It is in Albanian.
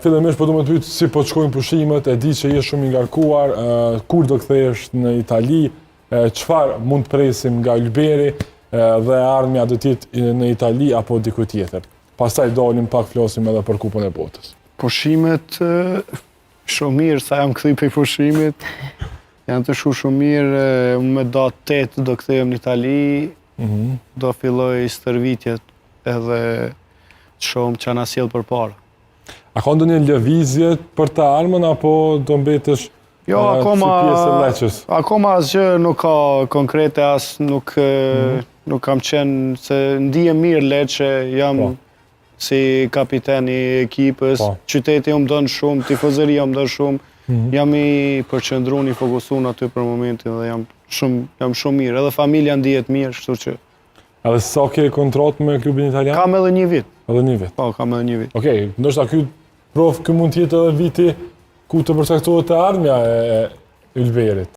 Fillimisht po du me të pyet si po të shkojnë pushimet, e di që je shumë i ngarkuar, kur do kthehesh në Itali, çfarë mund të presim nga Ylberi dhe ardhmja do të jetë në Itali apo diku tjetër. Pastaj dalim pak flasim edhe për Kupën e Botës. Pushimet shumë mirë, sa jam kthy prej pushimit. Janë të shumë mirë, unë me datë 8 do kthehem në Itali, do filloj stërvitjet edhe të shohim ç'a na sjell përpara. A ka ndonjë lëvizje për të ardhmen apo do mbetesh Jo, si pjesë e Leqës? Akoma asgjë nuk ka konkrete, nuk kam qenë, se ndihem mirë Leqe, jam si kapiteni i ekipës, qyteti më don shumë, tifozëria më don shumë, jam i përqendruar, i fokusuar aty për momentin dhe jam shumë mirë, edhe familja ndihet mirë, kështu që. Edhe sa ke kontratë me klubin italian? Kam edhe 1 vit. Edhe 1 vit. Po, kam edhe 1 vit. Okej, ndoshta ky mund të jetë edhe viti ku të përcaktohet e ardhmja e Ylberit.